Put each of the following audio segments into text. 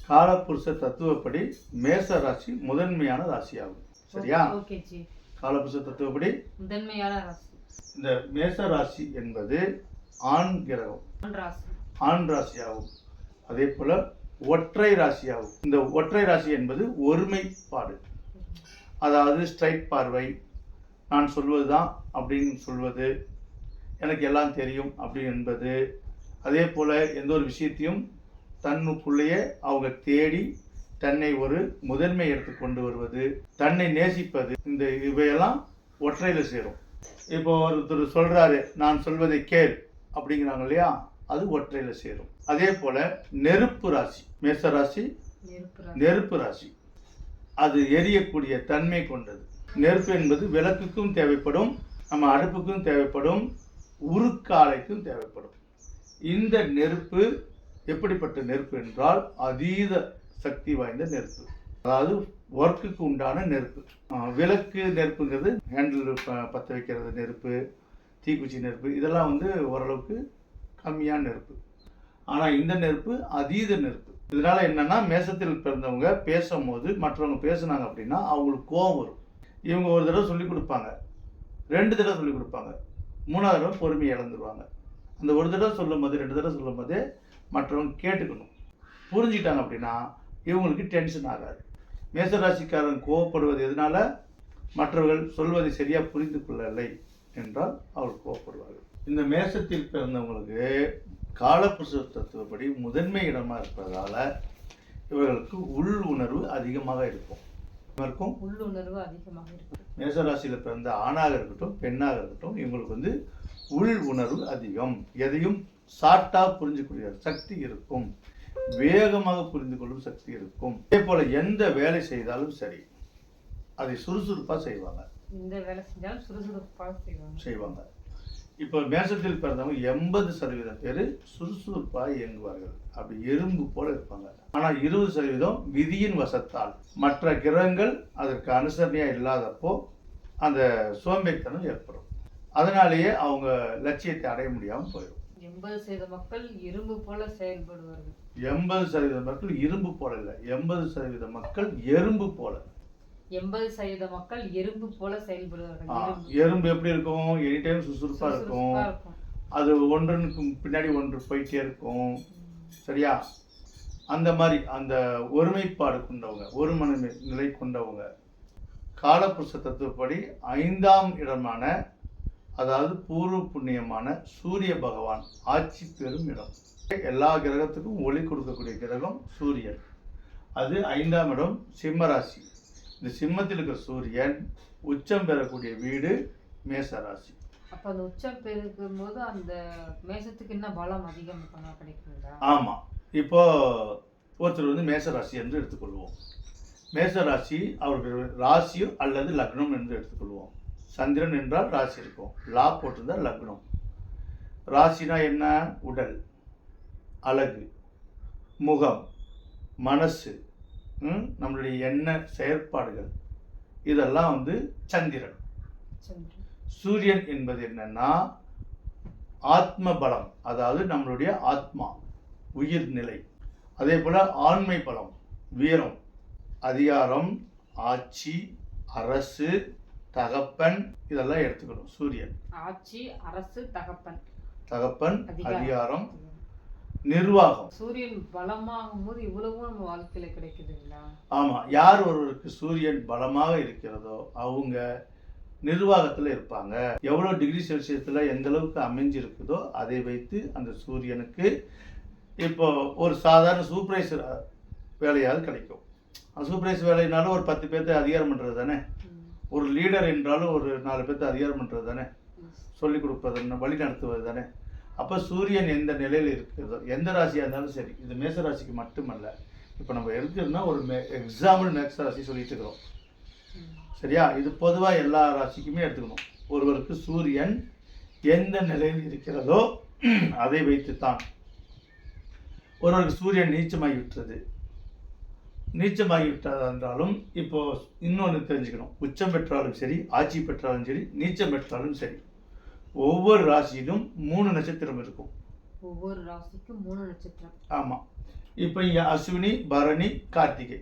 காலபுருஷ தத்துவப்படி மேச ராசி முதன்மையான ராசியாகும். சரியா? காலபுருஷ தத்துவப்படி முதன்மையான ராசி. இந்த மேச ராசி என்பது ஆண் கிரகம், ஆண் ராசியாகும். அதே போல ஒற்றை ராசியாகும். இந்த ஒற்றை ராசி என்பது ஒருமைப்பாடு, அதாவது ஸ்ட்ரைட் பார்வை, நான் சொல்வதுதான் அப்படின்னு சொல்வது, எனக்கு எல்லாம் தெரியும் அப்படி என்பது. அதே போல எந்த ஒரு விஷயத்தையும் தன்னுக்குள்ளேயே அவங்க தேடி தன்னை ஒரு முதன்மை எடுத்து கொண்டு வருவது, தன்னை நேசிப்பது, இந்த இவையெல்லாம் ஒற்றையில சேரும். இப்போ ஒருத்தர் சொல்றாரு, நான் சொல்வதை கேள் அப்படிங்கிறாங்க இல்லையா, அது ஒற்றையில சேரும். அதே போல நெருப்பு ராசி, மேச ராசி நெருப்பு ராசி, அது எரியக்கூடிய தன்மை கொண்டது. நெருப்பு என்பது விளக்குக்கும் தேவைப்படும், நம்ம அடுப்புக்கும் தேவைப்படும், உருக்காலைக்கும் தேவைப்படும். இந்த நெருப்பு எப்படிப்பட்ட நெருப்பு என்றால் அதீத சக்தி வாய்ந்த நெருப்பு, அதாவது ஒர்க்குக்கு உண்டான நெருப்பு. விளக்கு நெருப்புங்கிறது ஹேண்டில் பற்ற வைக்கிறது நெருப்பு, தீக்குச்சி நெருப்பு, இதெல்லாம் ஓரளவுக்கு கம்மியான நெருப்பு. ஆனால் இந்த நெருப்பு அதீத நெருப்பு. இதனால என்னன்னா, மேசத்தில் பிறந்தவங்க பேசும்போது மற்றவங்க பேசுனாங்க அப்படின்னா அவங்களுக்கு கோபம் வரும். இவங்க ஒரு தடவை சொல்லிக் கொடுப்பாங்க, 2 தடவை சொல்லிக் கொடுப்பாங்க, 3வது தடவை பொறுமையை இழந்துருவாங்க. அந்த ஒரு தடவை சொல்லும் போது 2 தடவை சொல்லும் போதே மற்றவங்க கேட்டுக்கணும். புரிஞ்சுக்கிட்டாங்க அப்படின்னா இவங்களுக்கு டென்ஷன் ஆகாது. மேசராசிக்காரன் கோவப்படுவது எதனால? மற்றவர்கள் சொல்வதை சரியா புரிந்து கொள்ளவில்லை என்றால் அவர்கள் கோவப்படுவார்கள். இந்த மேசத்தில் பிறந்தவங்களுக்கு காலபுருஷ தத்துவப்படி முதன்மை இடமா இருப்பதால இவர்களுக்கு உள் உணர்வு அதிகமாக இருக்கும். உள்ளுணர்வு அதிகமாக இருக்கும். மேசராசியில பிறந்த ஆணாக இருக்கட்டும் பெண்ணாக இருக்கட்டும், இவங்களுக்கு உள் உணர்வு அதிகம். எதையும் ஷார்ட்டா புரிஞ்சுக்கூடிய சக்தி இருக்கும், வேகமாக புரிந்து கொள்ளும் சக்தி இருக்கும். அதே போல எந்த வேலை செய்தாலும் சரி அதை சுறுசுறுப்பா செய்வாங்க. இந்த வேலை செஞ்சாலும் சுறுசுறுப்பா செய்வாங்க. இப்போ மேசத்தில் பிறந்தவங்க 80% பேர் சுறுசுறுப்பா இயங்குவார்கள். அப்படி எறும்பு போல இருப்பாங்க. ஆனா 20% விதியின் வசத்தால், மற்ற கிரகங்கள் அதற்கு அனுசரணையா இல்லாதப்போ அந்த சோம்பேறித்தனம் ஏற்படும். அதனாலேயே அவங்க லட்சியத்தை அடைய முடியாமல் போயிடும். 80% மக்கள் இரும்பு போல செயல்படுவார்கள். 80% மக்கள் இரும்பு போல இல்லை, 80% மக்கள் எறும்பு போல. 80% மக்கள் எறும்பு போல செயல்படுவார்கள். எறும்பு எப்படி இருக்கும்? எனி டைம் சுறுசுறுப்பா இருக்கும். அது ஒன்றுக்கு பின்னாடி ஒன்று போயிட்டே இருக்கும். சரியா? அந்த மாதிரி அந்த ஒருமைப்பாடு கொண்டவங்க, ஒரு மன நிலை கொண்டவங்க. காலபுருஷ தத்துவப்படி 5ஆம் இடமான, அதாவது பூர்வ புண்ணியமான சூரிய பகவான் ஆட்சி பெறும் இடம். எல்லா கிரகத்துக்கும் ஒளி கொடுக்கக்கூடிய கிரகம் சூரியன். அது 5ஆம் இடம் சிம்மராசி. இந்த சிம்மத்தில் இருக்கிற சூரியன் உச்சம் பெறக்கூடிய வீடு மேசராசி. அப்ப அந்த உச்சம் பெருக்கும் போது அந்த மேசத்துக்கு என்ன பலம் அதிகம் கிடைக்குங்களா? ஆமா. இப்போ ஒருத்தர் மேசராசி என்று எடுத்துக்கொள்வோம். மேசராசி அவருடைய ராசியோ அல்லது லக்னம் என்று எடுத்துக்கொள்வோம். சந்திரன் என்றால் ராசி இருக்கும், லா போட்டிருந்தால் லக்னம். ராசினா என்ன? உடல், அழகு, முகம், மனசு, நம்மளுடைய எண்ண செயற்பாடுகள், இதெல்லாம் சந்திரன். சூரியன் என்பது என்னன்னா ஆத்ம பலம், அதாவது நம்மளுடைய ஆத்மா, உயிர் நிலை. அதே போல ஆண்மை பலம், வீரம், அதிகாரம், ஆட்சி, அரசு, தகப்பன், இதெல்லாம் எடுத்துக்கணும். சூரியன் ஆட்சி, அரசு, தகப்பன், அதிகாரம், நிர்வாகம். சூரியன் பலமாகும் போது இவ்வளவும் நம்ம வாழ்க்கையில கிடைக்குதுங்களா? ஆமா. யார் ஒருவருக்கு சூரியன் பலமாக இருக்கிறதோ அவங்க நிர்வாகத்துல இருப்பாங்க. எவ்வளவு டிகிரி செல்சியஸ்ல எந்த அளவுக்கு அமைஞ்சிருக்குதோ அதை வைத்து அந்த சூரியனுக்கு இப்போ ஒரு சாதாரண சூப்பர்வைசர் வேலையாவது கிடைக்கும். அந்த சூப்பர்வைசர் வேலைனாலும் ஒரு 10 பேர்த்தை அதிகாரம் பண்றது தானே. ஒரு லீடர் என்றாலும் ஒரு 4 பேர்த்தை அதிகாரம் பண்றது தானே, சொல்லிக் கொடுப்பது, வழி நடத்துவது தானே. அப்போ சூரியன் எந்த நிலையில் இருக்கிறதோ, எந்த ராசியாக இருந்தாலும் சரி, இது மேச ராசிக்கு மட்டுமல்ல. இப்போ நம்ம எடுக்கிறதுனா ஒரு எக்ஸாம்பிள் மேச ராசி சொல்லிட்டு இருக்கிறோம். சரியா? இது பொதுவாக எல்லா ராசிக்குமே எடுத்துக்கணும். ஒருவருக்கு சூரியன் எந்த நிலையில் இருக்கிறதோ அதை வைத்துத்தான். ஒருவருக்கு சூரியன் நீச்சமாகிவிட்டது என்றாலும் இப்போ இன்னொன்று தெரிஞ்சுக்கணும். உச்சம் பெற்றாலும் சரி, ஆட்சி பெற்றாலும் சரி, நீச்சம் பெற்றாலும் சரி, ஒவ்வொரு ராசியிலும் 3 நட்சத்திரம் இருக்கும். ஒவ்வொரு ராசிக்கும் 3 நட்சத்திரம். ஆமாம். இப்போ இங்கே அஸ்வினி, பரணி, கார்த்திகை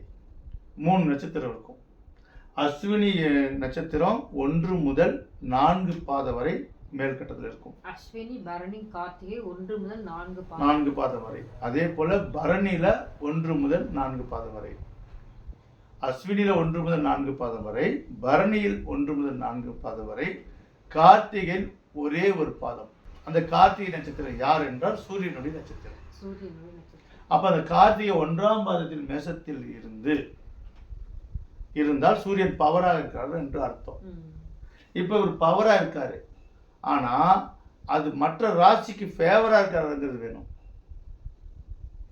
3 நட்சத்திரம் இருக்கும். அஸ்வினி நட்சத்திரம் 1 முதல் 4 பாதம் வரை மேல்கட்டத்தில் இருக்கும். அஸ்வினி, பரணி, கார்த்திகை 1 முதல் 4 பாதம் வரை. அதே போல பரணியில் 1 முதல் 4 பாதம் வரை, அஸ்வினியில் 1 முதல் 4 பாதம் வரை, பரணியில் 1 முதல் 4 பாதம் வரை, கார்த்திகையில் ஒரே ஒரு பாதம். அந்த கார்த்திகை நட்சத்திரம் யார் என்றால் சூரியனுடைய நட்சத்திரம். அப்ப அந்த கார்த்திகை 1ஆம் பாதத்தில் மேசத்தில் இருந்தால் சூரியன் பவராக இருக்காரு என்று அர்த்தம். இப்ப இவர் பவரா இருக்காரு, ஆனா அது மற்ற ராசிக்கு ஃபேவரா இருக்காருங்கிறது வேணும்.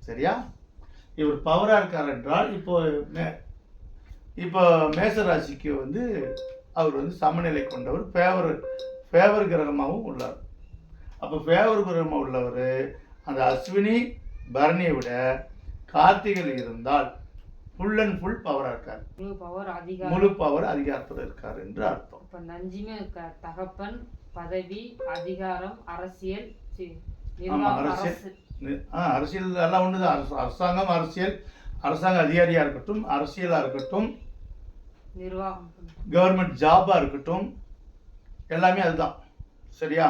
சரியா? இவர் பவரா இருக்கார் என்றால் இப்போ மேச ராசிக்கு அவர் சமநிலை கொண்டவர், ஃபேவர் கிரகமாகவும் உள்ளார். அப்போ ஃபேவர் கிரகமாக உள்ளவர் அந்த அஸ்வினி பரணியை விட கார்த்திகையில் இருந்தால் ஃபுல் அண்ட் ஃபுல் பவராக இருக்கார், முழு பவர் அதிகாரத்தில் இருக்கார் என்று அர்த்தம். இப்போ நஞ்சுமே தகப்பன், பதவி, அதிகாரம், அரசியல், அரசியல் எல்லாம் ஒண்ணுதான். அரசாங்கம், அரசாங்க அதிகாரியா இருக்கட்டும், அரசியலா இருக்கட்டும், நிர்வாகம், கவர்மெண்ட் ஜாபா இருக்கட்டும், எல்லாமே அதுதான். சரியா?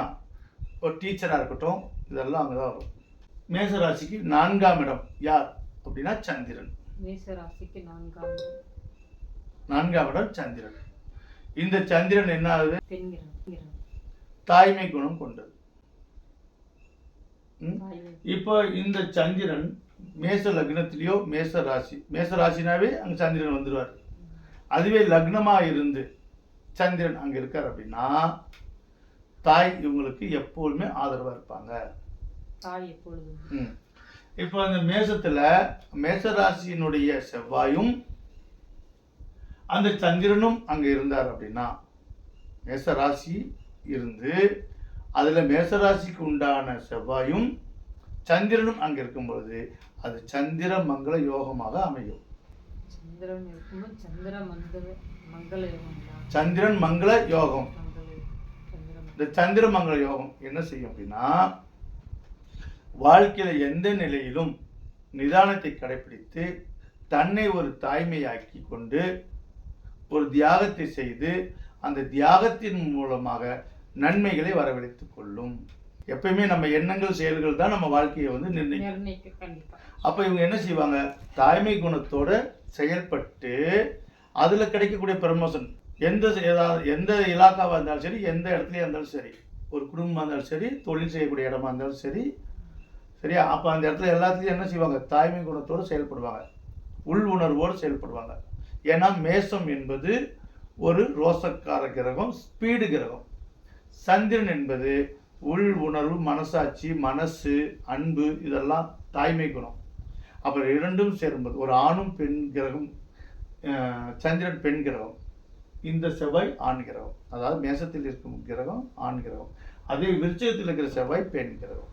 ஒரு டீச்சரா இருக்கட்டும், இதெல்லாம் அங்கதான் வரும். மேச ராசிக்கு 4ஆம் இடம் யார் அப்படின்னா சந்திரன். மேச ராசிக்கு 4ஆம் இடம் சந்திரன். இந்த சந்திரன் என்ன ஆகுது? தாய்மை குணம் கொண்டது. இப்போ இந்த சந்திரன் மேச லக்னத்திலேயோ மேச ராசினாவே அங்க சந்திரன் வந்துருவார். அதுவே லக்னமா இருந்து சந்திரன் அங்க இருக்கார் அப்படின்னா தாய் இவங்களுக்கு எப்பொழுதுமே ஆதரவா இருப்பாங்க. இப்போ அந்த மேசத்துல மேச ராசியினுடைய செவ்வாயும் அந்த சந்திரனும் அங்க இருந்தார் அப்படின்னா, மேச ராசி இருந்து அதுல மேசராசிக்கு உண்டான செவ்வாயும் சந்திரனும் அங்க இருக்கும் பொழுது அது சந்திர மங்கள யோகமாக அமையும். சந்திரன் மங்கள யோகம். இந்த சந்திர மங்கள யோகம் என்ன செய்யும் அப்படின்னா, வாழ்க்கையில எந்த நிலையிலும் நிதானத்தை கடைபிடித்து தன்னை ஒரு தாய்மையாக்கி கொண்டு ஒரு தியாகத்தை செய்து அந்த தியாகத்தின் மூலமாக நன்மைகளை வரவழைத்துக் கொள்ளும். எப்பயுமே நம்ம எண்ணங்கள் செயல்கள் தான் நம்ம வாழ்க்கையை நிர்ணயிக்கும். அப்ப இவங்க என்ன செய்வாங்க? தாய்மை குணத்தோட செயல்பட்டு அதுல கிடைக்கக்கூடிய ப்ரமோஷன், எந்த இலாக்காவா இருந்தாலும் சரி, எந்த இடத்துலயா இருந்தாலும் சரி, ஒரு குடும்பமா இருந்தாலும் சரி, தொழில் செய்யக்கூடிய இடமா இருந்தாலும் சரி, சரியா? அப்ப அந்த இடத்துல எல்லாத்துலயும் என்ன செய்வாங்க? தாய்மை குணத்தோடு செயல்படுவாங்க, உள் உணர்வோடு செயல்படுவாங்க. ஏன்னா மேசம் என்பது ஒரு ரோசக்கார கிரகம், ஸ்பீடு கிரகம். சந்திரன் என்பது உள் உணர்வு, மனசாட்சி, மனசு, அன்பு, இதெல்லாம் தாய்மை குணம். அப்புறம் இரண்டும் சேரும்போது ஒரு ஆணும் பெண் கிரகம். சந்திரன் பெண் கிரகம், இந்த செவ்வாய் ஆண் கிரகம். அதாவது மேசத்தில் இருக்கும் கிரகம் ஆண் கிரகம், அதே விருச்சகத்தில் இருக்கிற செவ்வாய் பெண் கிரகம்.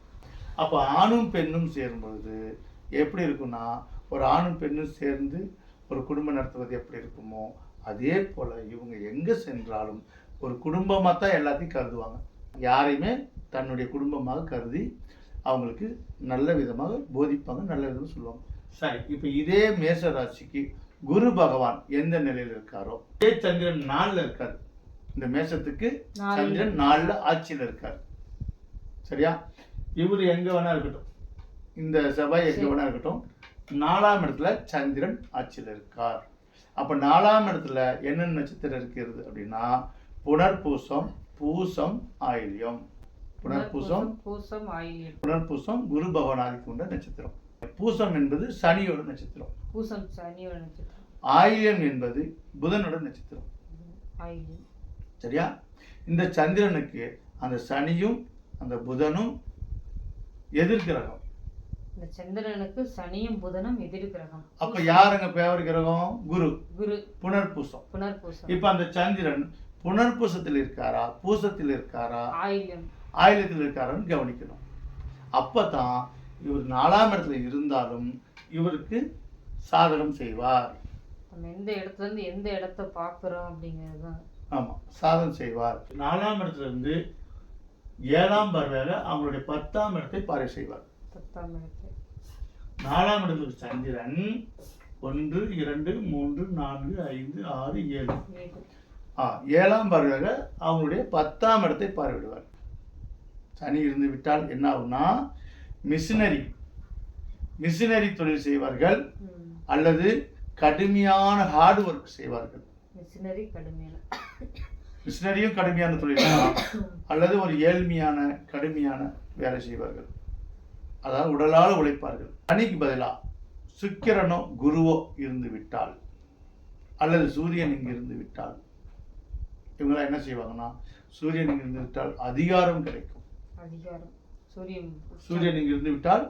அப்போ ஆணும் பெண்ணும் சேரும் பொழுது எப்படி இருக்குன்னா, ஒரு ஆணும் பெண்ணும் சேர்ந்து ஒரு குடும்பம் நடத்துவது எப்படி இருக்குமோ அதே போல இவங்க எங்க சென்றாலும் ஒரு குடும்பமாக தான் எல்லாத்தையும் கருதுவாங்க. யாரையுமே தன்னுடைய குடும்பமாக கருதி அவங்களுக்கு நல்ல விதமாக போதிப்பாங்க, நல்ல விதமாக சொல்லுவாங்க. சரி, இப்போ இதே மேச ராசிக்கு குரு பகவான் எந்த நிலையில் இருக்காரோ இதே சந்திரன் 4ல் இருக்காரு. இந்த மேசத்துக்கு சந்திரன் 4ல் ஆட்சியில் இருக்காரு. சரியா? இவர் எங்க வேணா இருக்கட்டும், இந்த செவ்வாய் எங்க வேணா இருக்கட்டும், 4ஆம் இடத்துல சந்திரன் ஆட்சியில் இருக்கார். அப்ப 4ஆம் இடத்துல என்னென்ன நட்சத்திரம் இருக்கிறது அப்படின்னா, புனர்பூசம், பூசம், ஆயில்யம். புனர்பூசம் குரு பகவான் கொண்ட நட்சத்திரம். பூசம் என்பது சனியோட நட்சத்திரம். ஆயில்யம் என்பது புதனோட நட்சத்திரம். சரியா? இந்த சந்திரனுக்கு அந்த சனியும் அந்த புதனும் எதிர்கிரகம். இந்த சந்திரனுக்கு சனியும் புதனும் எதிர்கிரகம். அப்ப யாருங்க பேவர் கிரகம்? குரு. புனர்பூசம். இப்ப அந்த சந்திரன் புனர்பூசத்தில் இருக்காரா, பூசத்தில் இருக்காரா, ஆயில்யத்தில் இருக்காரான்னு கவனிக்கணும். அப்பதான் இவர் 4ஆம் இடத்துல இருந்தாலும் இவருக்கு சாதகம் செய்வார். எந்த இடத்துல இருந்து எந்த இடத்தை பார்க்கிறோம் அப்படிங்கிறது. ஆமா, சாதகம் செய்வார். 4ஆம் இடத்துல இருந்து 7ஆம் பார்வையாக அவங்களுடைய 10ஆம் இடத்தை பார்வை செய்வார். 10ஆம் இடத்தை. 4ஆம் இடத்துக்கு சந்திரன் 1 2 3 4 5 6 7 7ஆம் பார்வையாக அவங்களுடைய 10ஆம் இடத்தை பார்வையிடுவார். சனி இருந்து விட்டால் என்ன ஆகும்னா மிஷினரி தொழில் செய்வார்கள் அல்லது கடுமையான ஹார்ட் ஒர்க் செய்வார்கள். மிஷினரியும் கடுமையான தொழில் அல்லது ஒரு ஏழ்மையான கடுமையான வேலை செய்வார்கள். அதாவது உடலால் உழைப்பார்கள். சனிக்கு பதிலாக சுக்கிரனோ குருவோ இருந்து விட்டால் அல்லது சூரியன் இங்கு இருந்து விட்டால் இவங்களாம் என்ன செய்வாங்கன்னா, சூரியன் இங்கு இருந்து விட்டால் அதிகாரம் கிடைக்கும். சூரியன் இங்கு இருந்து விட்டால்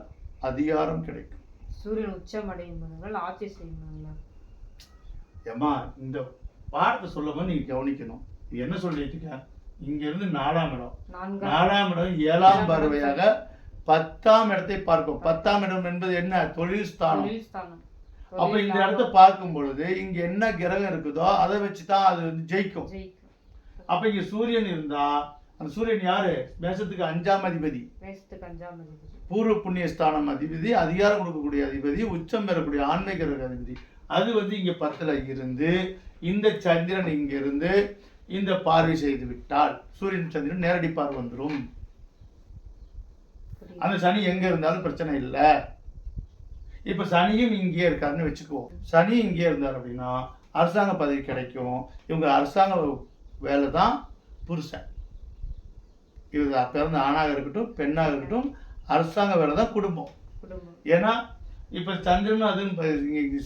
அதிகாரம் கிடைக்கும். சூரியன் உச்சம் அடையும் ஆட்சி செய்யணும். ஏமா இந்த பாடத்தை சொல்லும் போது நீங்க கவனிக்கணும். என்ன சொல்லிட்டு இருக்க, இங்க இருந்து 4ஆம் இடம் 7ஆம் பார்வையாக 10ஆம் இடத்தை பார்க்கும். 10ஆம் இடம் என்பது என்ன? தொழில் ஸ்தானம். அப்ப இந்த இடத்தை பார்க்கும் பொழுது இங்க என்ன கிரகம் இருக்குதோ அதை வச்சுதான் அது வந்து ஜெயிக்கும். அப்ப இங்க சூரியன் இருந்தா அந்த சூரியன் யாரு? மேஷத்துக்கு 5ஆம் அதிபதி, பூர்வ புண்ணிய ஸ்தானம் அதிபதி, அதிகாரம் கொடுக்கக்கூடிய அதிபதி, உச்சம் பெறக்கூடிய ஆன்மீக அதிபதி. அது வந்து இங்க 10ல இருந்து இந்த சந்திரன் இங்க இருந்து இந்த பார்வை செய்து விட்டால் சூரியன் சந்திரன் நேரடி பார்வை வந்துடும். அந்த சனி எங்க இருந்தாலும் பிரச்சனை இல்லை. இப்ப சனியும் இங்கே இருக்காருன்னு வச்சுக்குவோம். சனி இங்கே இருந்தார் அப்படின்னா அரசாங்க பதவி கிடைக்கும். இவங்க அரசாங்க வேலை தான் புருஷன். இது பிறந்த ஆணாக இருக்கட்டும் பெண்ணாக இருக்கட்டும் அரசாங்க வேலை தான் குடும்பம். ஏன்னா இப்ப சந்திரன் அதுவும்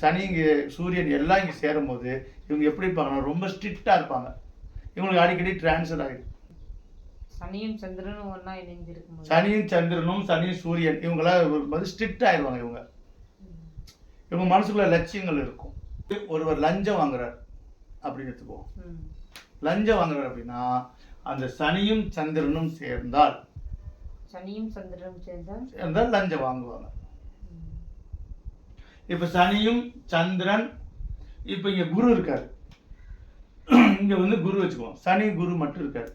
சனி இங்கே சூரியன் எல்லாம் இங்கே சேரும் போது இவங்க எப்படி இருப்பாங்கன்னா ரொம்ப ஸ்ட்ரிக்டா இருப்பாங்க. இவங்களுக்கு அடிக்கடி டிரான்ஸ்ஃபர் ஆகிடும். சனியும் சந்திரனும் ஒன்னா இணைஞ்சிருக்கும். சனியும் சூரியன் இவங்களாம் ஸ்ட்ரிக்ட் ஆயிடுவாங்க. இவங்க மனசுக்குள்ள லட்சியங்கள் இருக்கும். ஒருவர் லஞ்சம் வாங்குறார் அப்படின்னு எடுத்துக்குவோம். லஞ்சம் வாங்குறார் அப்படின்னா அந்த சனியும் சந்திரனும் சேர்ந்தால் லஞ்சம் வாங்குவாங்க. இப்ப சனியும் சந்திரன், இப்ப இங்க குரு இருக்காரு, இங்க வந்து குரு வச்சுக்குவோம். சனி குரு மட்டும் இருக்காரு.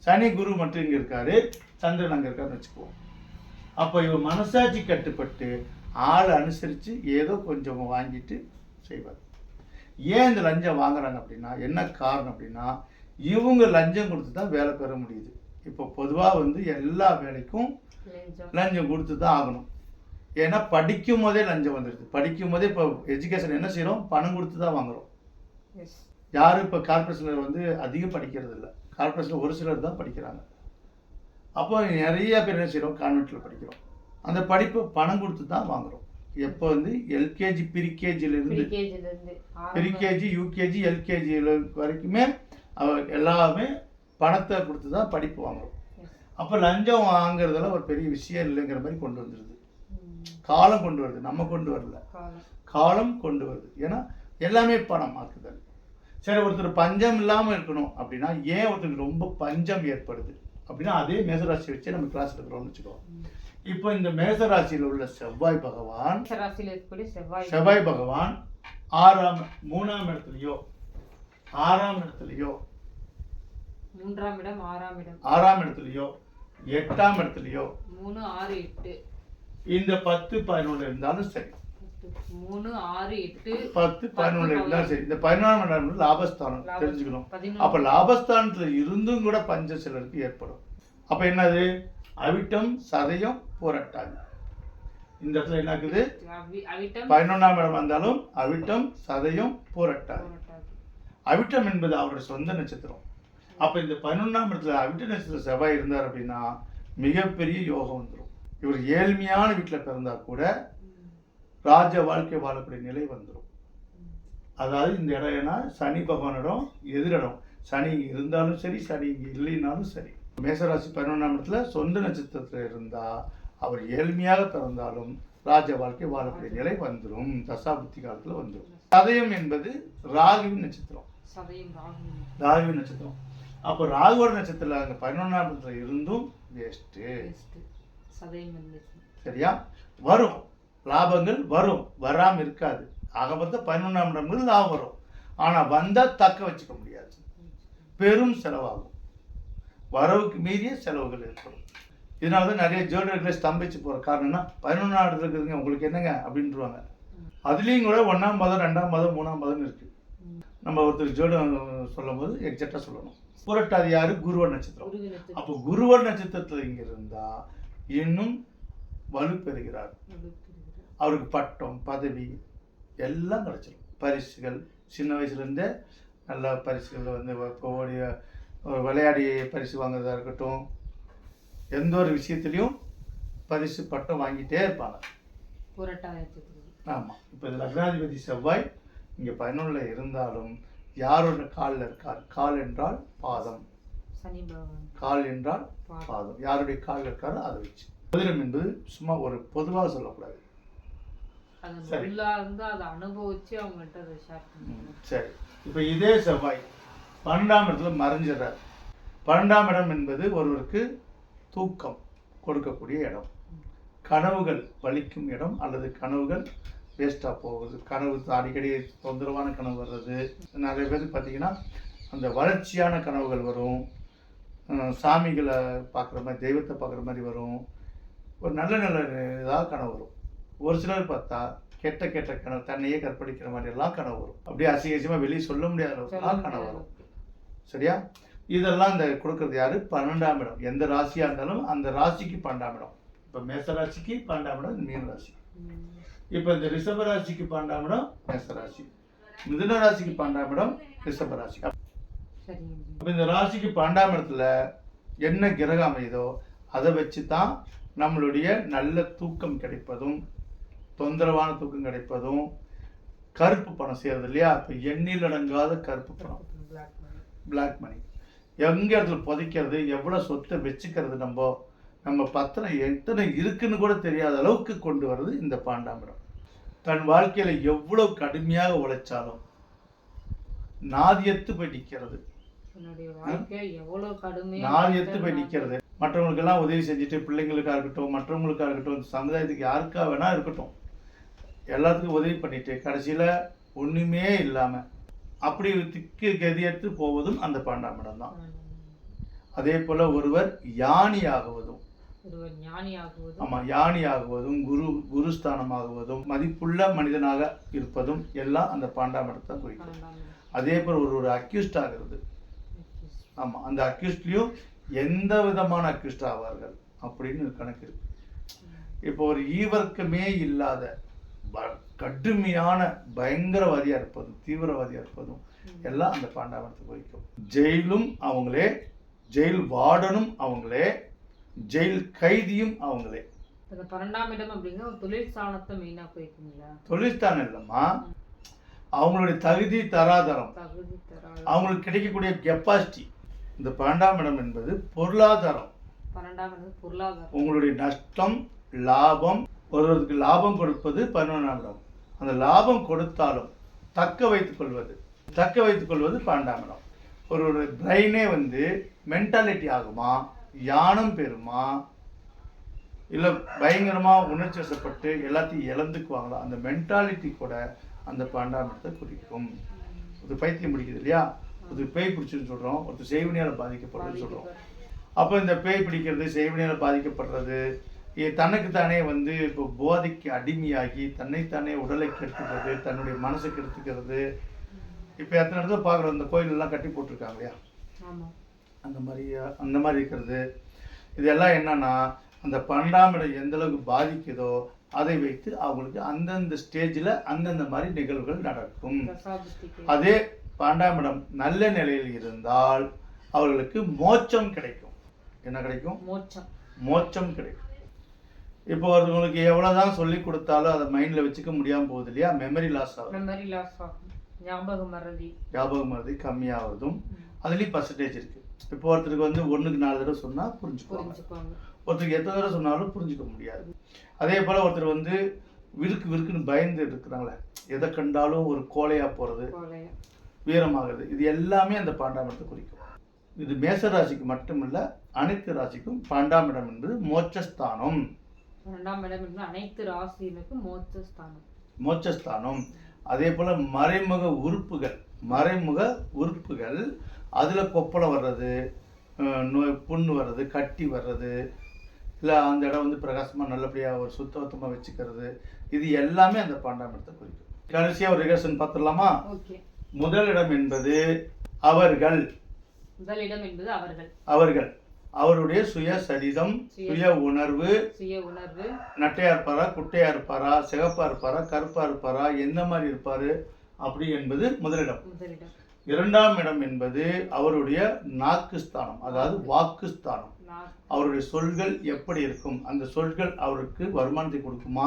சனி குரு மட்டும் இங்க இருக்காரு, சந்திரன் அங்க இருக்காருன்னு வச்சுக்குவோம். அப்ப இவ மனசாட்சி கட்டுப்பட்டு ஆளை அனுசரித்து ஏதோ கொஞ்சம் வாங்கிட்டு செய்வார். ஏன் இந்த லஞ்சம் வாங்குறாங்க அப்படின்னா என்ன காரணம் அப்படின்னா இவங்க லஞ்சம் கொடுத்து தான் வேலை பெற முடியுது. இப்போ பொதுவாக வந்து எல்லா வேலைக்கும் லஞ்சம் கொடுத்து தான் ஆகணும். ஏன்னா படிக்கும் போதே லஞ்சம் வந்துடுது. படிக்கும் போதே இப்போ எஜுகேஷன் என்ன செய்கிறோம், பணம் கொடுத்து தான் வாங்குறோம். யாரும் இப்போ கார்பரேஷனில் வந்து அதிகம் படிக்கிறது இல்லை. கார்பரேஷனில் ஒரு சிலர் தான் படிக்கிறாங்க. அப்போ நிறைய பேர் என்ன செய்கிறோம், கான்வென்ட்டில் படிக்கிறோம். அந்த படிப்பு பணம் கொடுத்து தான் வாங்குறோம். எப்போ வந்து எல்கேஜி ப்ரீகேஜிலேருந்து ப்ரீகேஜி யூகேஜி எல்கேஜி வரைக்குமே எல்லாமே பணத்தை கொடுத்து தான் படிப்பு வாங்குறோம். அப்போ லஞ்சம் வாங்குறதுல ஒரு பெரிய விஷயம் இல்லைங்கிற மாதிரி கொண்டு வந்துடுது. காலம் கொண்டு வருது, நம்ம கொண்டு வரல, காலம் கொண்டு வருது. ஏன்னா எல்லாமே பணம் ஆக்குதல். சரி, ஒருத்தர் பஞ்சம் இல்லாமல் இருக்கணும் அப்படின்னா ஏன் ஒருத்தருக்கு ரொம்ப பஞ்சம் ஏற்படுது அப்படின்னா அதே மேசராசி வச்சு நம்ம கிளாஸ் எடுக்கிறோம்னு வச்சுக்கோம். இப்போ இந்த மேசராசியில் உள்ள செவ்வாய் பகவான் 3ஆம் இடத்துலயோ 6ஆம் இடத்துலயோ 6ஆம் இடத்துலயோ 8ஆம் இடத்துலயோ 3 6 8 இந்த 10 11 இருந்தாலும் சரி, 3 6 8 10 11 இருந்தாலும் சரி, இந்த 11ஆம் இடம் லாபஸ்தானம் தெரிஞ்சுக்கணும். அப்ப லாபஸ்தானத்துல இருந்தும் கூட பஞ்சம் சிலருக்கு ஏற்படும். அப்ப என்னது, அவிட்டம் சதயம் புரட்டாதி. இந்த இடத்துல என்ன இருக்குது, 11ஆம் இடம் வந்தாலும் அவிட்டம் சதயம் புரட்டாதி. அவிட்டம் என்பது அவருடைய சொந்த நட்சத்திரம். அப்ப இந்த 11ஆம் இடத்துல அவிட்ட நட்சத்திர செவ்வாய் இருந்தார் அப்படின்னா மிகப்பெரிய யோகம் வந்துடும். இவர் ஏழ்மையான வீட்டில் பிறந்தா கூட ராஜ வாழ்க்கை வாழக்கூடிய நிலை வந்துடும். அதாவது இந்த இடம் ஏன்னா சனி பகவானிடம் எதிரிடம். சனி இங்கே இருந்தாலும் சரி, சனி இங்கே இல்லைனாலும் சரி. மேசராசி 11ஆம் இடத்துல சொந்த நட்சத்திரத்தில் இருந்தால் அவர் ஏழ்மையாக பிறந்தாலும் ராஜ வாழ்க்கை வாழக்கூடிய நிலை வந்துடும். தசாபுத்தி காலத்தில் வந்துடும். சதயம் என்பது ராகுவின் நட்சத்திரம். ராகுவின் நட்சத்திரம். அப்போ ராகுவோட நட்சத்திரத்தில் அங்கே 11ஆம் இடத்துல இருந்தும் வேஸ்ட்டு. சரியா, வரும் லாபங்கள் வரும், வராமல் இருக்காது. ஆக மொத்தம் 11ஆம் இடங்கள் லாபம் வரும். ஆனால் வந்தால் தக்க வச்சுக்க முடியாது, பெரும் செலவாகும். வரவுக்கு மீறிய செலவுகள் ஏற்படும். இதனால தான் நிறைய ஜோதிடர்களை ஸ்தம்பிச்சு போகிற காரணம்னா 11ஆம் இடத்துல இருக்குதுங்க உங்களுக்கு என்னங்க அப்படின்ட்டுருவாங்க. அதுலேயும் கூட 1ஆம் பாதம் 2ஆம் பாதம் 3ஆம் பாதம்னு இருக்குது. நம்ம ஒருத்தர் ஜோதிடம் சொல்லும் போது எக்ஸாக்டாக சொல்லணும். புரட்டாதி யாரு? குருவ நட்சத்திரம். அப்போ குருவ நட்சத்திரத்தில் இங்கே இருந்தால் இன்னும் வலு பெறுகிறார். அவருக்கு பட்டம் பதவி எல்லாம் கிடைச்சிடும். பரிசுகள் சின்ன வயசுலேருந்தே நல்ல பரிசுகள் வந்து விளையாடி பரிசு வாங்குறதா இருக்கட்டும், எந்த ஒரு விஷயத்துலையும் பரிசு பட்டம் வாங்கிட்டே இருப்பாங்க. ஆமாம். இப்போ இது லக்னாதிபதி செவ்வாய் இங்கே 11ல் இருந்தாலும் யாரோட காலில் இருக்கார்? கால் என்றால் பாதம், கால் என்றால் பாதம். யாருடைய காலில் இருக்காரோ அதை வச்சு ஜோதிடம் என்பது சும்மா ஒரு பொதுவாக சொல்லக்கூடாது. சரி, இப்போ இதே செவ்வாய் 12ஆம் இடத்துல மறைஞ்சிடறார். 12ஆம் இடம் என்பது ஒருவருக்கு தூக்கம் கொடுக்கக்கூடிய இடம், கனவுகள் பலிக்கும் இடம், அல்லது கனவுகள் வேஸ்ட்டாக போகுது, கனவு அடிக்கடி தொந்தரவான கனவு வர்றது. நிறைய பேருக்கு பார்த்தீங்கன்னா அந்த வளர்ச்சியான கனவுகள் வரும், சாமிகளை பார்க்குற மாதிரி தெய்வத்தை பார்க்குற மாதிரி வரும், ஒரு நல்ல நல்ல இதாக கனவு வரும். ஒரு சிலர் பார்த்தா கெட்ட கெட்ட கனவு, தன்னையே கற்பழிக்கிற மாதிரி எல்லாம் கனவு வரும். அப்படியே அசிங்கமாக வெளியே சொல்ல முடியாத அளவுக்குலாம் கனவு வரும். சரியா? இதெல்லாம் இந்த கொடுக்கறது யாரு? 12ஆம் இடம். எந்த ராசியாக இருந்தாலும் அந்த ராசிக்கு 12ஆம் இடம். இப்போ மேச ராசிக்கு 12ஆம் இடம் மீன ராசி. இப்போ இந்த ரிஷப ராசிக்கு 12ஆம் இடம் மேச ராசி, மிதுன ராசிக்கு 12ஆம் இடம் ரிஷப ராசி. அப்போ இந்த ராசிக்கு 12ஆம் இடத்துல என்ன கிரகம் அமையுதோ அதை வச்சு தான் நம்மளுடைய நல்ல தூக்கம் கிடைப்பதும், தொந்தரவான தூக்கம் கிடைப்பதும், கருப்பு பணம் செய்கிறது இல்லையா? இப்போ எண்ணில் அடங்காத கருப்பு பணம், பிளாக் மணி எங்கே இடத்துல புதைக்கிறது, எவ்வளோ சொத்தை வச்சுக்கிறது, நம்ம பத்திரம் எத்தனை இருக்குன்னு கூட தெரியாத அளவுக்கு கொண்டு வர்றது இந்த 12ஆம் இடம். தன் வாழ்க்கையில் எவ்வளோ கடுமையாக உழைச்சாலும் நாதியத்து போய் நிற்கிறது, நாதியத்து போய் நிற்கிறது. மற்றவங்களுக்கெல்லாம் உதவி செஞ்சுட்டு, பிள்ளைங்களுக்காக இருக்கட்டும், மற்றவங்களுக்காக இருக்கட்டும், சமுதாயத்துக்கு யாருக்காக வேணா இருக்கட்டும், எல்லாத்துக்கும் உதவி பண்ணிட்டு கடைசியில் ஒன்றுமே இல்லாமல் அப்படி திக்கு கதியற்று போவதும் அந்த 12ஆம் இடம் தான். அதே போல ஒருவர் யானியாகுவதும், ஆமாம், யானியாகுவதும் குருஸ்தானமாகுவதும் மதிப்புள்ள மனிதனாக இருப்பதும் எல்லாம் அந்த 12ஆம் இடத்தை குறிக்கும். அதே போல் ஒரு அக்யூஸ்ட் ஆகிறது. ஆமாம், அந்த அக்யூஸ்ட்லேயும் எந்த விதமான அக்யூஸ்ட் ஆவார்கள் அப்படின்னு கணக்கு இருக்கு. இப்போ ஒரு ஈவர்க்கமே இல்லாத கடுமையான பயங்கரவாதியாக இருப்பதும் தீவிரவாதியாக இருப்பதும் எல்லாம் அந்த 12ஆம் இடத்தை குறிக்கும். ஜெயிலும் அவங்களே, ஜெயில் வார்டனும் அவங்களே, ஜெயில் கைதியும் அவங்களே. 12ஆம் இடம் அப்படிங்கிற ஒரு தொழில் ஸ்தானத்தை மெயினாக குறிக்குங்களா? தொழில் ஸ்தானம் இல்லைம்மா, அவங்களுடைய தகுதி தராதரம், அவங்களுக்கு கிடைக்கக்கூடிய கெப்பாசிட்டி. இந்த 12ஆம் இடம் என்பது பொருளாதாரம். 12ஆம் இடம் பொருளாதாரம், உங்களுடைய நஷ்டம் லாபம். ஒருவருக்கு லாபம் கொடுப்பது 11ஆம் இடம். அந்த லாபம் கொடுத்தாலும் தக்க வைத்துக் கொள்வது 12ஆம் இடம். ஒரு பிரெயினே வந்து மென்டாலிட்டி ஆகுமா, யானம் பெறுமா, இல்லை பயங்கரமாக உணர்ச்சி வசப்பட்டு எல்லாத்தையும் இழந்துக்குவாங்களா, அந்த மென்டாலிட்டி கூட அந்த 12ஆம் இடத்தை குறிக்கும். ஒரு பைத்தியம் பிடிக்குது இல்லையா, ஒரு பேய் பிடிச்சுன்னு சொல்கிறோம், ஒருத்தர் செய்வினையால் பாதிக்கப்படுறதுன்னு சொல்கிறோம். அப்போ இந்த பேய் பிடிக்கிறது, செய்வினையால் பாதிக்கப்படுறது, தனக்குத்தானே வந்து இப்போ போதைக்கு அடிமையாகி தன்னைத்தானே உடலை கெடுத்துக்கிறது, தன்னுடைய மனசை கெடுத்துக்கிறது. இப்போ எத்தனை இடத்துல பார்க்குறோம், இந்த கோயிலெல்லாம் கட்டி போட்டிருக்காங்க இல்லையா, அந்த மாதிரி இருக்கிறது. இதெல்லாம் என்னன்னா அந்த 12ஆம் இடம் எந்த அளவுக்கு பாதிக்குதோ அதை வைத்து அவங்களுக்கு அந்தந்த ஸ்டேஜில் அந்தந்த மாதிரி நிகழ்வுகள் நடக்கும். அதே 12ஆம் இடம் நல்ல நிலையில் இருந்தால் அவர்களுக்கு மோட்சம் கிடைக்கும். என்ன கிடைக்கும்? மோட்சம் கிடைக்கும். இப்போ ஒருத்தவங்களுக்கு எவ்வளோதான் சொல்லி கொடுத்தாலும் அதை மைண்டில் வச்சுக்க முடியாமல் போகுது இல்லையா, மெமரி லாஸ் ஆகும், ஞாபகம் மறதி கம்மியாகிறதும் அதுலேயும் பர்சன்டேஜ் இருக்குது. இப்போ ஒருத்தருக்கு வந்து 1க்கு 4 தடவை சொன்னால் புரிஞ்சுக்குவாங்க, ஒருத்தருக்கு எத்தனை தடவை சொன்னாலும் புரிஞ்சுக்க முடியாது. அதே போல் ஒருத்தர் வந்து விருக்குன்னு பயந்து இருக்கிறாங்களே, எதை கண்டாலும் ஒரு கோலையாக போகிறது, வீரமாகிறது, இது எல்லாமே அந்த 12ஆம் இடத்தை குறிக்கும். இது மேச ராசிக்கு மட்டுமில்ல, அனைத்து ராசிக்கும் 12ஆம் இடம் என்பது மோட்சஸ்தானம். 12ஆம் இடம் என்பது அனைத்து ராசிகளுக்கும் மோட்சஸ்தானம். அதே போல மறைமுக உறுப்புகள் அதில் கொப்பளம் வர்றது, நோய் புண்ணு வர்றது, கட்டி வர்றது, இல்லை அந்த இடம் வந்து பிரகாசமாக நல்லபடியாக ஒரு சுத்தமாக வச்சுக்கிறது, இது எல்லாமே அந்த 12ஆம் இடத்தை குறிக்கும். கடைசியாக ஒரு ரிகர்ஷன் பார்த்துடலாமா? முதலிடம் என்பது அவர்கள். முதலிடம் என்பது அவர்கள். அவர்கள் அவருடைய சுய சரிதம், சுய உணர்வு, நட்டையா இருப்பாரா, குட்டையா இருப்பாரா, சிகப்பா இருப்பாரா, கருப்பா இருப்பாரா, எந்த மாதிரி இருப்பாரு அப்படி என்பது முதலிடம். இரண்டாம் இடம் என்பது அவருடைய நாக்கு ஸ்தானம், அதாவது வாக்கு ஸ்தானம். அவருடைய சொல்கள் எப்படி இருக்கும், அந்த சொல்கள் அவருக்கு வருமானத்தை கொடுக்குமா,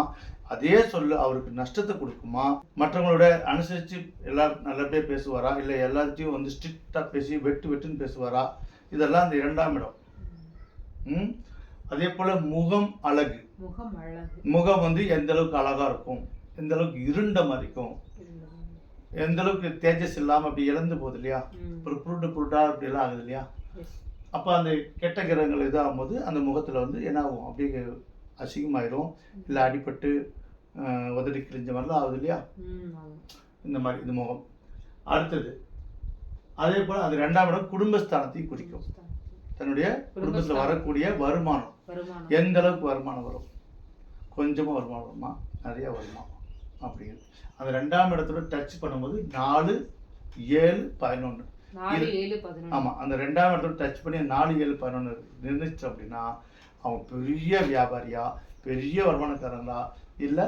அதே சொல்லு அவருக்கு நஷ்டத்தை கொடுக்குமா, மற்றவங்களோட அனுசரித்து எல்லாரும் நல்லபடியாக பேசுவாரா, இல்லை எல்லாத்தையும் வந்து ஸ்ட்ரிக்டாக பேசி வெட்டுன்னு பேசுவாரா, இதெல்லாம் அந்த இரண்டாம் இடம். அதே போல முகம் அழகு. முகம் வந்து எந்த அளவுக்கு அழகா இருக்கும், எந்த அளவுக்கு இருண்ட மாதிரி இருக்கும், எந்த அளவுக்கு தேஜஸ் இல்லாமல் அப்படி இழந்து போகுது இல்லையா, ஒரு புருட்டா அப்படி எல்லாம் ஆகுது இல்லையா. அப்போ அந்த கெட்ட கிரகங்கள் இதாகும்போது அந்த முகத்தில் வந்து என்ன ஆகும், அப்படியே அசிங்கமாயிரும், இல்லை அடிபட்டு உதறி கிழிஞ்ச மாதிரிலாம் ஆகுது இல்லையா. இந்த மாதிரி இது முகம். அடுத்தது அதே போல் அது ரெண்டாம் இடம் குடும்பஸ்தானத்தையும் குறிக்கும். தன்னுடைய குடும்பத்தில் வரக்கூடிய வருமானம், எந்த அளவுக்கு வருமானம் வரும், கொஞ்சமாக வருமானம் வருமா, நிறைய வருமானம் அப்படிங்கிறது. அந்த ரெண்டாம் இடத்துல டச் பண்ணும்போது 4, 7, 11. ஆமாம், அந்த ரெண்டாம் இடத்துல டச் பண்ணி 4, 7, 11 நிர்ணயிச்சு அப்படின்னா அவங்க பெரிய வியாபாரியா, பெரிய வருமானக்காரங்களா, இல்லை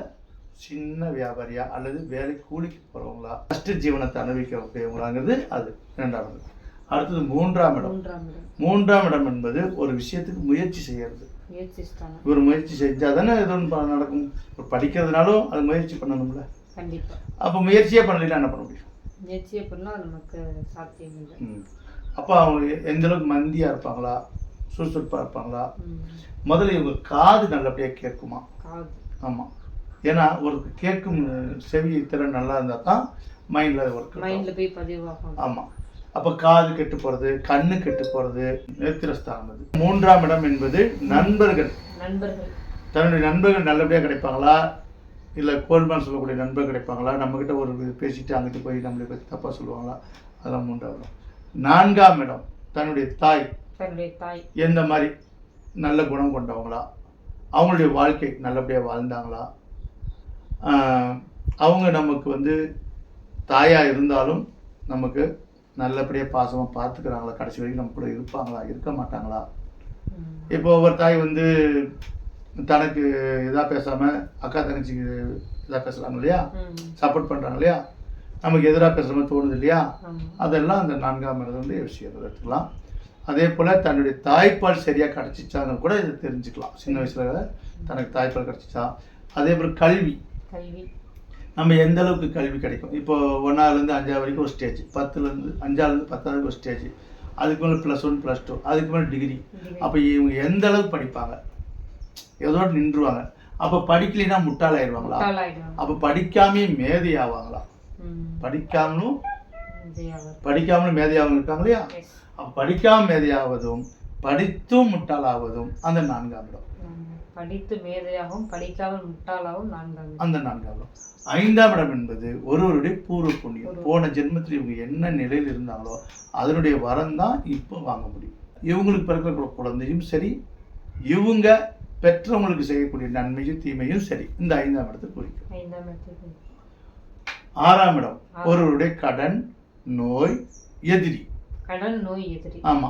சின்ன வியாபாரியா, அல்லது வேலை கூலிக்கு போகிறவங்களா, கஷ்ட ஜீவனத்தை அனுபவிக்கக்கூடியவங்களாங்கிறது அது இரண்டாவது. அடுத்தது மூன்றாம் இடம். மூன்றாம் இடம் என்பது ஒரு விஷயத்துக்கு முயற்சி செய்யறது. ஒரு முயற்சி செஞ்சால் தானே எது ஒன்று நடக்கும். ஒரு படிக்கிறதுனாலும் அது முயற்சி பண்ணணும்ல. அப்போ முயற்சியே பண்ணலாம், என்ன பண்ண முடியும்? முயற்சியே பண்ணால் நமக்கு சாத்தியம் இல்லை. அப்போ அவங்க எந்த அளவுக்கு மந்தியாக இருப்பாங்களா, சுறுசுறுப்பாக இருப்பாங்களா. முதல்ல இவங்க காது நல்லபடியாக கேட்குமா. ஆமாம், ஏன்னா ஒரு கேட்கும் செவி திறன் நல்லா இருந்தால் தான் மைண்டில் போய் பதிவாகும். ஆமாம், அப்போ காது கெட்டு போகிறது, கண்ணு கெட்டு போகிறது நேத்திரஸ்தானம். அது மூன்றாம் இடம் என்பது நண்பர்கள். தன்னுடைய நண்பர்கள் நல்லபடியாக கிடைப்பாங்களா, இல்லை கோல்மான் சொல்லக்கூடிய நண்பர்கள் கிடைப்பாங்களா, நம்மக்கிட்ட ஒரு பேசிட்டு அங்கிட்டு போய் நம்மளை பற்றி தப்பாக சொல்லுவாங்களா, அதெல்லாம் மூன்றாம் இடம். நான்காம் இடம் தன்னுடைய தாய் எந்த மாதிரி நல்ல குணம் கொண்டவங்களா, அவங்களுடைய வாழ்க்கை நல்லபடியாக வாழ்ந்தாங்களா, அவங்க நமக்கு வந்து தாயாக இருந்தாலும் நமக்கு நல்லபடியாக பாசமாக பார்த்துக்கிறாங்களா, கடைசி வரைக்கும் நம்ம கூட இருப்பாங்களா, இருக்க மாட்டாங்களா. இப்போ ஒவ்வொரு தாய் வந்து தனக்கு இதாக பேசாமல் அக்கா தங்கச்சிக்கு இதாக பேசுகிறாங்க இல்லையா, சப்போர்ட் பண்ணுறாங்க இல்லையா, நமக்கு எதிராக பேசுகிற மாதிரி தோணுது இல்லையா, அதெல்லாம் அந்த நான்காம் இடம் வந்து விஷயம் எடுத்துக்கலாம். அதே போல் தன்னுடைய தாய்ப்பால் சரியாக கிடச்சிச்சாங்க கூட இதை தெரிஞ்சுக்கலாம். சின்ன வயசில் தனக்கு தாய்ப்பால் கிடச்சிச்சா. அதே போல் கல்வி, நம்ம எந்த அளவுக்கு கல்வி கிடைக்கும். இப்போ 1ஆவதுலேருந்து 5ஆவது வரைக்கும் ஒரு ஸ்டேஜ், 10லேருந்து 5ஆவதுலேருந்து 10ஆவது ஒரு ஸ்டேஜ், அதுக்கு மேலே +1 +2, அதுக்கு மேலே டிகிரி. அப்போ இவங்க எந்த அளவுக்கு படிப்பாங்க, ஏதோடு நின்றுவாங்க. அப்போ படிக்கலைன்னா முட்டாளாயிடுவாங்களா, அப்போ படிக்காமே மேதை ஆவாங்களா, படிக்காமலும் மேதையாகவும் இருக்காங்க இல்லையா. அப்போ படிக்காமல் மேதையாவதும் படித்தும் முட்டாளாவதும் அந்த நான்காம் இடம். படித்து மேதையாகவும் படிக்காமல் முட்டாளாகவும் அந்த நான்காம் இடம். ஐந்தாம் இடம் என்பது ஒருவருடைய பூர்வ புண்ணியம். போன ஜென்மத்தில் இவங்க என்ன நிலையில் இருந்தாங்களோ அதனுடைய வரம் தான் இப்போ வாங்க முடியும். இவங்களுக்கு பிறக்கிற குழந்தையும் சரி, இவங்க பெற்றவங்களுக்கு செய்யக்கூடிய நன்மையும் தீமையும் சரி, இந்த ஐந்தாம் இடத்தை குறிக்கும். ஆறாம் இடம் ஒருவருடைய கடன், நோய், எதிரி. ஆமா,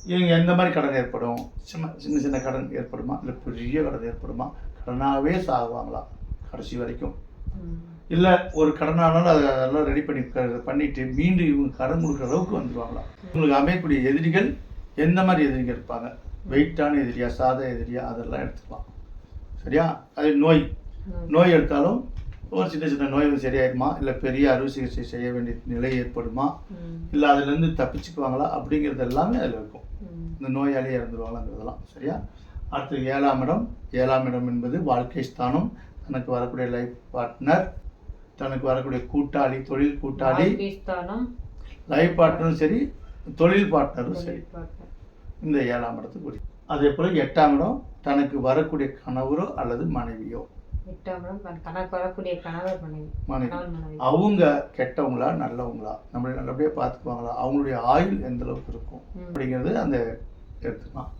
இவங்க எந்த மாதிரி கடன் ஏற்படும், சின்ன கடன் ஏற்படுமா, இல்லை பெரிய கடன் ஏற்படுமா, கடனாகவே சாகுவாங்களா கடைசி வரைக்கும், இல்லை ஒரு கடனானாலும் அதெல்லாம் ரெடி பண்ணிட்டு மீண்டும் இவங்க கடன் கொடுக்குற அளவுக்கு வந்துடுவாங்களா. இவங்களுக்கு அமையக்கூடிய எதிரிகள் எந்த மாதிரி எதிரிகள் இருப்பாங்க, வெயிட்டான எதிரியா, சாதா எதிரியா, அதெல்லாம் எடுத்துக்கலாம். சரியா. அது நோய் எடுத்தாலும் ஒரு சின்ன நோய் சரியாயிடுமா, இல்லை பெரிய அறுவை சிகிச்சை செய்ய வேண்டிய நிலை ஏற்படுமா, இல்லை அதுலேருந்து தப்பிச்சுக்குவாங்களா அப்படிங்கிறது எல்லாமே அதில் இருக்கும். இந்த நோயாளியே இறந்துருவாங்களாங்கிறதெல்லாம். சரியா. அடுத்து ஏழாம் இடம். ஏழாம் இடம் என்பது வாழ்க்கை ஸ்தானம். தனக்கு வரக்கூடிய லைஃப் பார்ட்னர், தனக்கு வரக்கூடிய கூட்டாளி, தொழில் கூட்டாளி, லைஃப் பார்ட்னரும் சரி, தொழில் பார்ட்னரும் சரி, இந்த ஏழாம் இடத்துக்கு குறி. அதே போல் எட்டாம் இடம் தனக்கு வரக்கூடிய கணவரோ அல்லது மனைவியோ. அவங்க கெட்டவங்களா நல்லவங்களா, நம்மளை நல்லபடியாக பார்த்துக்குவாங்களா, அவங்களுடைய ஆயுள் எந்த அளவுக்கு இருக்கும் அப்படிங்கிறது அந்த எடுத்துக்கலாம்.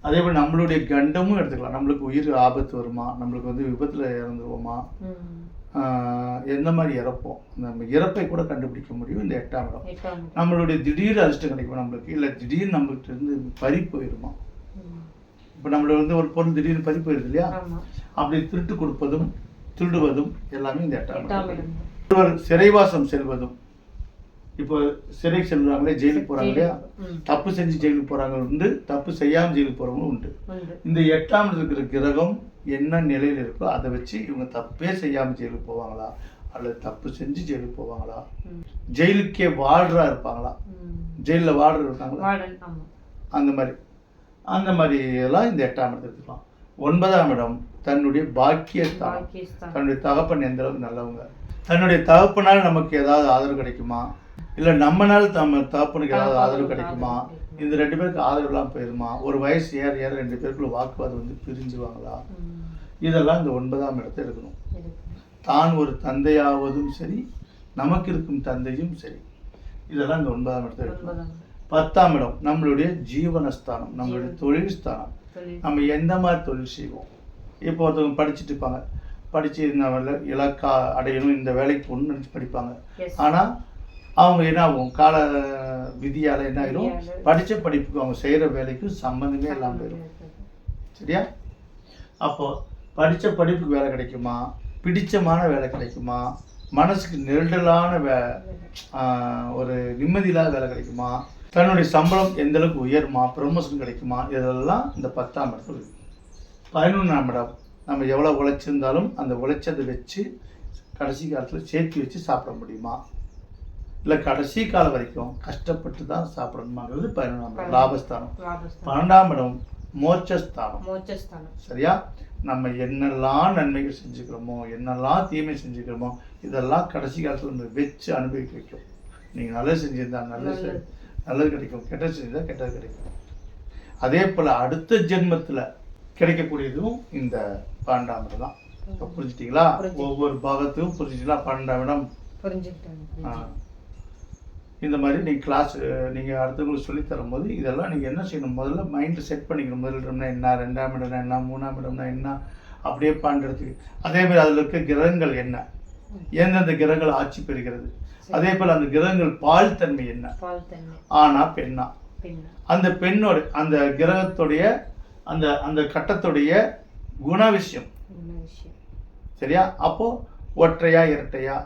அதே போல் நம்மளுடைய கண்டமும் எடுத்துக்கலாம். நம்மளுக்கு உயிர் ஆபத்து வருமா, நம்மளுக்கு வந்து விபத்தில் இறந்துருவோமா, எந்த மாதிரி இறப்போம், நம்ம இறப்பை கூட கண்டுபிடிக்க முடியும் இந்த 8ஆம் இடம். நம்மளுடைய திடீர் அதிர்ஷ்டம் கிடைக்கும் நம்மளுக்கு, இல்லை திடீர்னு நம்மகிட்ட இருந்து பறி போயிடுமா. இப்போ நம்மள வந்து ஒரு பொருள் திடீர்னு பறி போயிடுது இல்லையா, அப்படி திருட்டு கொடுப்பதும் திருடுவதும் எல்லாமே இந்த 8ஆம் இடம். ஒருவர் சிறைவாசம் செல்வதும், இப்போ சிறைக்கு செல்றாங்களே, ஜெயிலுக்கு போறாங்க இல்லையா, தப்பு செஞ்சு ஜெயிலுக்கு போறாங்க உண்டு, தப்பு செய்யாமல் ஜெயிலுக்கு போறவங்களும் உண்டு. இந்த 8ஆம் இருக்கிற கிரகம் என்ன நிலையில் இருக்கோ அதை வச்சு இவங்க தப்பே செய்யாமல் ஜெயிலுக்கு போவாங்களா, அல்லது தப்பு செஞ்சு ஜெயிலுக்கு போவாங்களா, ஜெயிலுக்கே வார்டரா இருப்பாங்களா, ஜெயிலில் வார்டர் இருக்காங்களா, அந்த மாதிரி எல்லாம் இந்த 8ஆம் இடத்துல இருக்கலாம். 9ஆம் இடம் தன்னுடைய பாக்கியஸ்தானம். தன்னுடைய தகப்பன் எந்த அளவுக்கு நல்லவங்க, தன்னுடைய தகப்பனால் நமக்கு ஏதாவது ஆதரவு கிடைக்குமா, இல்லை நம்மளால் தகப்பனுக்கு ஏதாவது ஆதரவு கிடைக்குமா, இந்த 2 பேருக்கு ஆதரவுலாம் போயிருமா, ஒரு வயசு ஏற ஏற 2 பேருக்குள்ள வாக்குவாதம் வந்து பிரிஞ்சுவாங்களா, இதெல்லாம் இந்த 9ஆம் இடத்தை எடுக்கணும். தான் ஒரு தந்தையாவதும் சரி, நமக்கு இருக்கும் தந்தையும் சரி, இதெல்லாம் இந்த 9ஆம் இடத்தை எடுக்கணும். 10ஆம் இடம் நம்மளுடைய ஜீவனஸ்தானம், நம்மளுடைய தொழில் ஸ்தானம். நம்ம எந்த மாதிரி தொழில் செய்வோம். இப்போ ஒருத்தவங்க படிச்சுட்டு இருப்பாங்க, படித்து இந்த இலக்கா அடையணும், இந்த வேலைக்கு போகணும்னு நினச்சி படிப்பாங்க. ஆனால் அவங்க என்ன ஆகும், கால விதியால் என்ன ஆகிடும், படித்த படிப்புக்கு அவங்க செய்கிற வேலைக்கு சம்மந்தமே இல்லாமல் போயிடும். சரியா? அப்போது படித்த படிப்புக்கு வேலை கிடைக்குமா, பிடிச்சமான வேலை கிடைக்குமா, மனசுக்கு நெருடலான ஒரு நிம்மதியில்லாத வேலை கிடைக்குமா, தன்னுடைய சம்பளம் எந்த அளவுக்கு உயருமா, ப்ரமோஷன் கிடைக்குமா, இதெல்லாம் இந்த 10ஆம் இடத்துல இருக்குது. 11ஆம் இடம் நம்ம எவ்வளோ உழைச்சிருந்தாலும் அந்த உழைச்சதை வச்சு கடைசி காலத்தில் சேர்த்து வச்சு சாப்பிட முடியுமா, இல்லை கடைசி காலம் வரைக்கும் கஷ்டப்பட்டு தான் சாப்பிடணுமாங்கிறது 11ஆம் இடம் லாபஸ்தானம். 12ஆம் இடம் மோட்சஸ்தானம். சரியா? நம்ம என்னெல்லாம் நன்மைகள் செஞ்சுக்கிறோமோ, என்னெல்லாம் தீமை செஞ்சுக்கிறோமோ, இதெல்லாம் கடைசி காலத்தில் நம்ம வச்சு அனுபவிக்க வைக்கும். நீங்கள் நல்லது செஞ்சுருந்தா நல்லது கிடைக்கும், கெட்டது செஞ்சுருந்தா கெட்டது கிடைக்கும். அதே போல் அடுத்த ஜென்மத்தில் கிடைக்கக்கூடியதும் இந்த 12ஆம் இடம் தான். இப்போ புரிஞ்சுட்டிங்களா? ஒவ்வொரு பாகத்துக்கும் புரிஞ்சுட்டீங்களா? 12ஆம் இடம் இந்த மாதிரி நீங்கள் கிளாஸ் நீங்கள் அடுத்தவங்களுக்கு சொல்லித்தரும் போது இதெல்லாம் நீங்கள் என்ன செய்யணும், முதல்ல மைண்டில் செட் பண்ணிக்கணும். முதல் இடம்னா என்ன, 2ஆம் இடம்னா என்ன, 3ஆம் இடம்னா என்ன, அப்படியே பாண்டதுக்கு. அதே மாதிரி அதில் இருக்க கிரகங்கள் என்ன, எந்தெந்த கிரகங்கள் ஆட்சி பெறுகிறது, அதே போல் அந்த கிரகங்கள் பால் தன்மை என்ன, ஆனா பெண்ணா, அந்த பெண்ணோட அந்த கிரகத்துடைய அந்த அந்த கட்டத்துடைய குண விஷயம். சரியா? அப்போ ஒற்றையா இரட்டையா,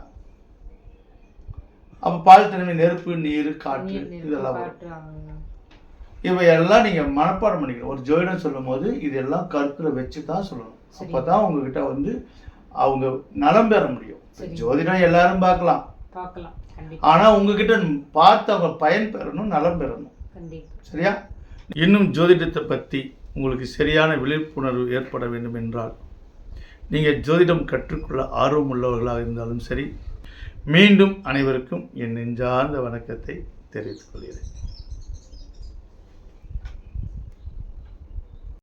அப்போ பால் தன்மை நெருப்பு நீர் காற்று இதெல்லாம் வரும். இவையெல்லாம் நீங்கள் மனப்பாடம் பண்ணிக்கணும். ஒரு ஜோதிடம் சொல்லும் போது இதெல்லாம் கருத்தில் வச்சு தான் சொல்லணும். அப்போ தான் உங்ககிட்ட வந்து அவங்க நலம் பெற முடியும். ஜோதிடம் எல்லாரும் பார்க்கலாம், ஆனால் உங்ககிட்ட பார்த்து அவங்க பயன் பெறணும், நலம் பெறணும். சரியா? இன்னும் ஜோதிடத்தை பற்றி உங்களுக்கு சரியான விழிப்புணர்வு ஏற்பட வேண்டும் என்றால் நீங்கள் ஜோதிடம் கற்றுக்கொள்ள ஆர்வம் உள்ளவர்களாக இருந்தாலும் சரி, மீண்டும் அனைவருக்கும் என் நெஞ்சார்ந்த வணக்கத்தை தெரிவித்துக் கொள்கிறேன்.